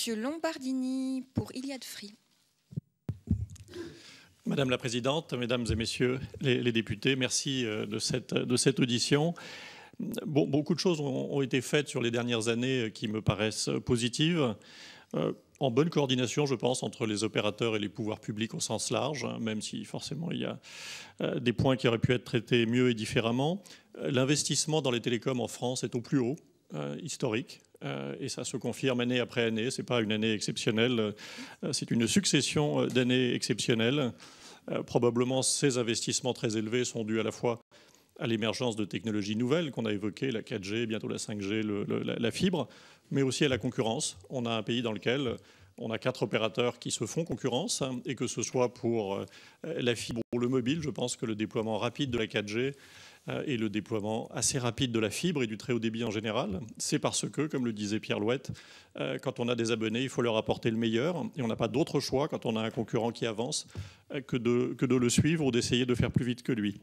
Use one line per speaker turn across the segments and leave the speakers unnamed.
Monsieur Lombardini pour Iliad Free.
Madame la Présidente, Mesdames et Messieurs les députés, merci de cette audition. Bon, beaucoup de choses ont été faites sur les dernières années qui me paraissent positives, en bonne coordination, je pense, entre les opérateurs et les pouvoirs publics au sens large, même si forcément il y a des points qui auraient pu être traités mieux et différemment. L'investissement dans les télécoms en France est au plus haut, historique. Et ça se confirme année après année. Ce n'est pas une année exceptionnelle, c'est une succession d'années exceptionnelles. Probablement, ces investissements très élevés sont dus à la fois à l'émergence de technologies nouvelles qu'on a évoquées, la 4G, bientôt la 5G, la fibre, mais aussi à la concurrence. On a un pays dans lequel on a 4 opérateurs qui se font concurrence, et que ce soit pour la fibre ou le mobile, je pense que le déploiement rapide de la 4G et le déploiement assez rapide de la fibre et du très haut débit en général, c'est parce que, comme le disait Pierre Louette, quand on a des abonnés, il faut leur apporter le meilleur. Et on n'a pas d'autre choix quand on a un concurrent qui avance que de le suivre ou d'essayer de faire plus vite que lui.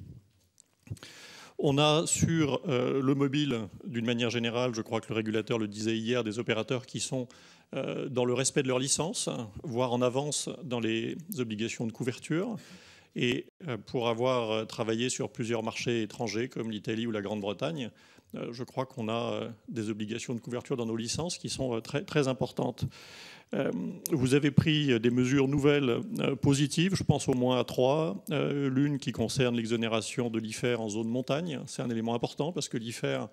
On a sur le mobile, d'une manière générale, je crois que le régulateur le disait hier, des opérateurs qui sont dans le respect de leur licence, voire en avance dans les obligations de couverture. Et pour avoir travaillé sur plusieurs marchés étrangers comme l'Italie ou la Grande-Bretagne, je crois qu'on a des obligations de couverture dans nos licences qui sont très, très importantes. Vous avez pris des mesures nouvelles positives, je pense au moins à 3. L'une qui concerne l'exonération de l'IFER en zone montagne. C'est un élément important parce que l'IFER,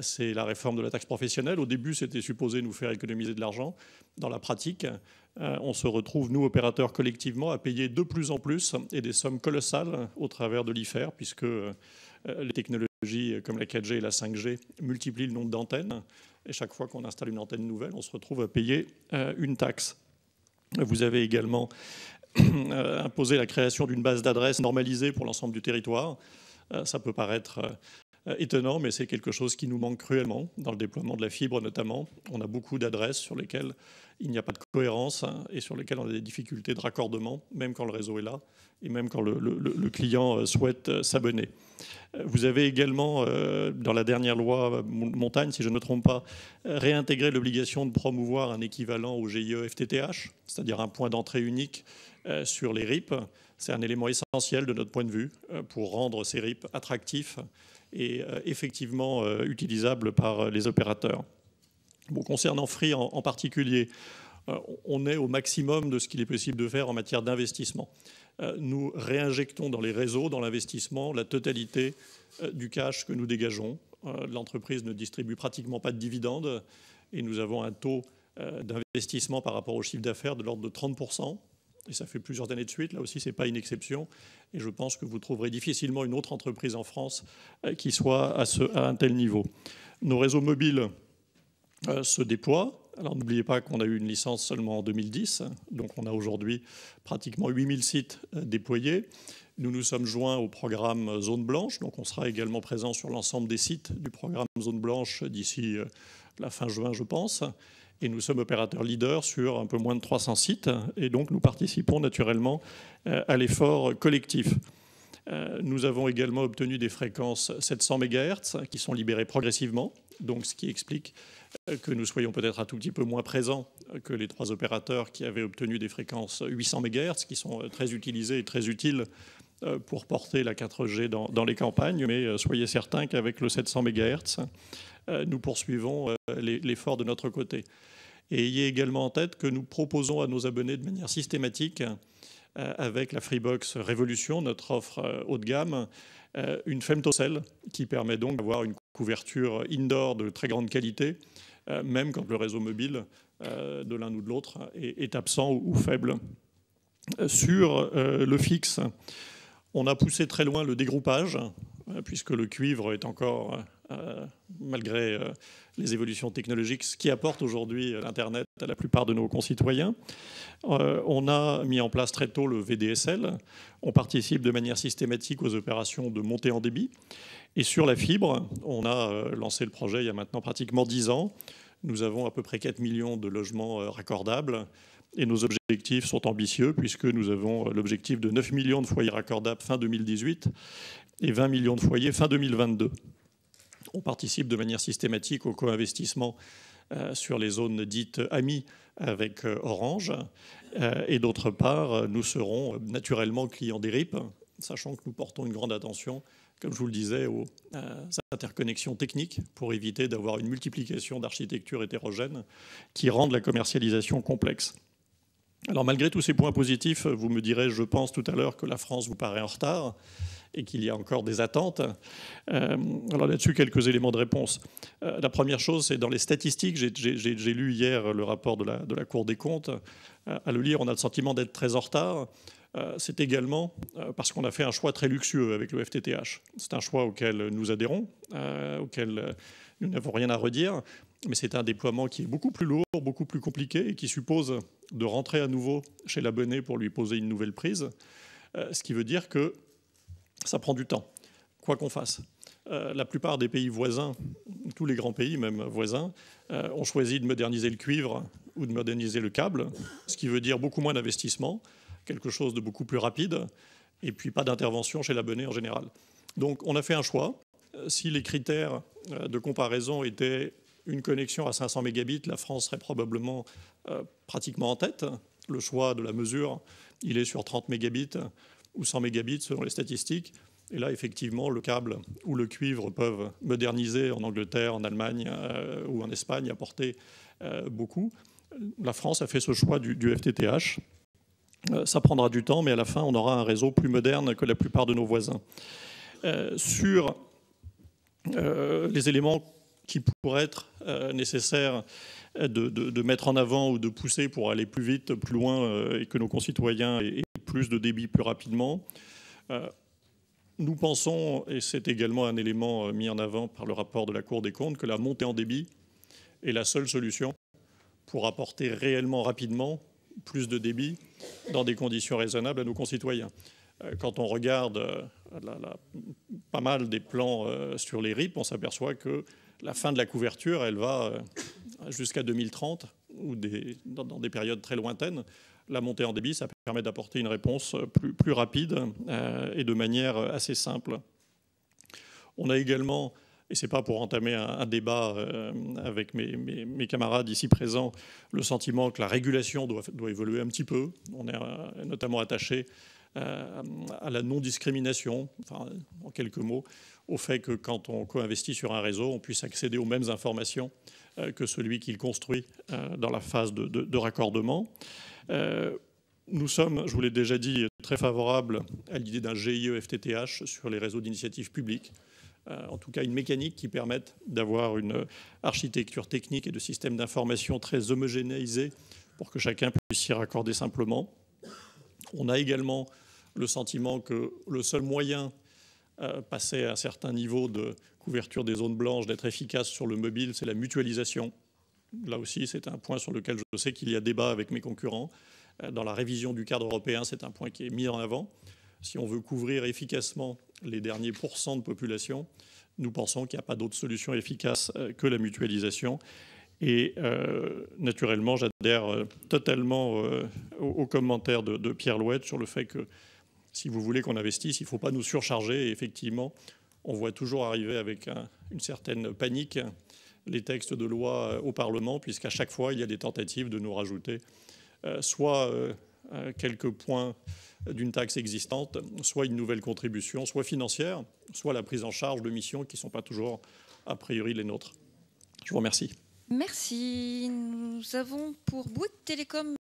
c'est la réforme de la taxe professionnelle. Au début, c'était supposé nous faire économiser de l'argent. Dans la pratique, on se retrouve, nous, opérateurs, collectivement, à payer de plus en plus et des sommes colossales au travers de l'IFER, puisque les technologies comme la 4G et la 5G multiplient le nombre d'antennes. Et chaque fois qu'on installe une antenne nouvelle, on se retrouve à payer une taxe. Vous avez également imposé la création d'une base d'adresses normalisée pour l'ensemble du territoire. Ça peut paraître étonnant, mais c'est quelque chose qui nous manque cruellement dans le déploiement de la fibre notamment. On a beaucoup d'adresses sur lesquelles il n'y a pas de cohérence et sur lesquelles on a des difficultés de raccordement, même quand le réseau est là et même quand le client souhaite s'abonner. Vous avez également, dans la dernière loi montagne, si je ne me trompe pas, réintégré l'obligation de promouvoir un équivalent au GIE FTTH, c'est-à-dire un point d'entrée unique sur les RIP. C'est un élément essentiel de notre point de vue pour rendre ces RIP attractifs et effectivement utilisable par les opérateurs. Bon, concernant Free en particulier, on est au maximum de ce qu'il est possible de faire en matière d'investissement. Nous réinjectons dans les réseaux, dans l'investissement, la totalité du cash que nous dégageons. L'entreprise ne distribue pratiquement pas de dividendes et nous avons un taux d'investissement par rapport au chiffre d'affaires de l'ordre de 30%. Et ça fait plusieurs années de suite. Là aussi, ce n'est pas une exception. Et je pense que vous trouverez difficilement une autre entreprise en France qui soit à un tel niveau. Nos réseaux mobiles se déploient. Alors n'oubliez pas qu'on a eu une licence seulement en 2010. Donc on a aujourd'hui pratiquement 8000 sites déployés. Nous nous sommes joints au programme Zone Blanche. Donc on sera également présent sur l'ensemble des sites du programme Zone Blanche d'ici la fin juin, je pense. Et nous sommes opérateurs leaders sur un peu moins de 300 sites. Et donc, nous participons naturellement à l'effort collectif. Nous avons également obtenu des fréquences 700 MHz qui sont libérées progressivement. Donc, ce qui explique que nous soyons peut-être un tout petit peu moins présents que les 3 opérateurs qui avaient obtenu des fréquences 800 MHz qui sont très utilisées et très utiles pour porter la 4G dans les campagnes. Mais soyez certains qu'avec le 700 MHz, nous poursuivons l'effort de notre côté. Et ayez également en tête que nous proposons à nos abonnés de manière systématique, avec la Freebox Révolution, notre offre haut de gamme, une femtocell qui permet donc d'avoir une couverture indoor de très grande qualité, même quand le réseau mobile de l'un ou de l'autre est absent ou faible. Sur le fixe, on a poussé très loin le dégroupage, puisque le cuivre est encore, malgré les évolutions technologiques, ce qui apporte aujourd'hui l'Internet à la plupart de nos concitoyens. On a mis en place très tôt le VDSL. On participe de manière systématique aux opérations de montée en débit. Et sur la fibre, on a lancé le projet il y a maintenant pratiquement 10 ans. Nous avons à peu près 4 millions de logements raccordables. Et nos objectifs sont ambitieux puisque nous avons l'objectif de 9 millions de foyers raccordables fin 2018 et 20 millions de foyers fin 2022. On participe de manière systématique au co-investissement sur les zones dites amies avec Orange. Et d'autre part, nous serons naturellement clients des RIP, sachant que nous portons une grande attention, comme je vous le disais, aux interconnexions techniques pour éviter d'avoir une multiplication d'architectures hétérogènes qui rendent la commercialisation complexe. Alors malgré tous ces points positifs, vous me direz, je pense tout à l'heure, que la France vous paraît en retard et qu'il y a encore des attentes. Alors là-dessus, quelques éléments de réponse. La première chose, c'est dans les statistiques. J'ai lu hier le rapport de la Cour des comptes. À le lire, on a le sentiment d'être très en retard. C'est également parce qu'on a fait un choix très luxueux avec le FTTH. C'est un choix auquel nous adhérons, auquel nous n'avons rien à redire, mais c'est un déploiement qui est beaucoup plus lourd, beaucoup plus compliqué et qui suppose de rentrer à nouveau chez l'abonné pour lui poser une nouvelle prise, ce qui veut dire que ça prend du temps, quoi qu'on fasse. La plupart des pays voisins, tous les grands pays même voisins, ont choisi de moderniser le cuivre ou de moderniser le câble, ce qui veut dire beaucoup moins d'investissement, quelque chose de beaucoup plus rapide, et puis pas d'intervention chez l'abonné en général. Donc on a fait un choix. Si les critères de comparaison étaient une connexion à 500 mégabits, la France serait probablement pratiquement en tête. Le choix de la mesure, il est sur 30 mégabits ou 100 mégabits selon les statistiques. Et là, effectivement, le câble ou le cuivre peuvent moderniser en Angleterre, en Allemagne ou en Espagne, apporter beaucoup. La France a fait ce choix du FTTH. Ça prendra du temps, mais à la fin, on aura un réseau plus moderne que la plupart de nos voisins. Sur les éléments qui pourraient être nécessaires de mettre en avant ou de pousser pour aller plus vite, plus loin, et que nos concitoyens aient plus de débit plus rapidement, nous pensons, et c'est également un élément mis en avant par le rapport de la Cour des comptes, que la montée en débit est la seule solution pour apporter réellement rapidement plus de débit dans des conditions raisonnables à nos concitoyens. Quand on regarde pas mal des plans sur les RIP, on s'aperçoit que la fin de la couverture, elle va jusqu'à 2030 ou dans des périodes très lointaines. La montée en débit, ça permet d'apporter une réponse plus rapide et de manière assez simple. On a également, et ce n'est pas pour entamer un débat avec mes camarades ici présents, le sentiment que la régulation doit évoluer un petit peu. On est notamment attaché à la non-discrimination, enfin, en quelques mots, au fait que quand on co-investit sur un réseau, on puisse accéder aux mêmes informations que celui qui le construit dans la phase de raccordement. Nous sommes, je vous l'ai déjà dit, très favorables à l'idée d'un GIE FTTH sur les réseaux d'initiative publique. En tout cas, une mécanique qui permette d'avoir une architecture technique et de système d'information très homogénéisé pour que chacun puisse s'y raccorder simplement. On a également le sentiment que le seul moyen, passer à un certain niveau de couverture des zones blanches, d'être efficace sur le mobile, c'est la mutualisation. Là aussi, c'est un point sur lequel je sais qu'il y a débat avec mes concurrents. Dans la révision du cadre européen, c'est un point qui est mis en avant. Si on veut couvrir efficacement les derniers pourcents de population, nous pensons qu'il n'y a pas d'autre solution efficace que la mutualisation. Et naturellement, j'adhère totalement aux commentaires de Pierre Louette sur le fait que si vous voulez qu'on investisse, il ne faut pas nous surcharger. Et effectivement, on voit toujours arriver avec une certaine panique les textes de loi au Parlement, puisqu'à chaque fois, il y a des tentatives de nous rajouter soit quelques points d'une taxe existante, soit une nouvelle contribution, soit financière, soit la prise en charge de missions qui ne sont pas toujours a priori les nôtres. Je vous remercie.
Merci. Nous avons pour Bouygues Télécom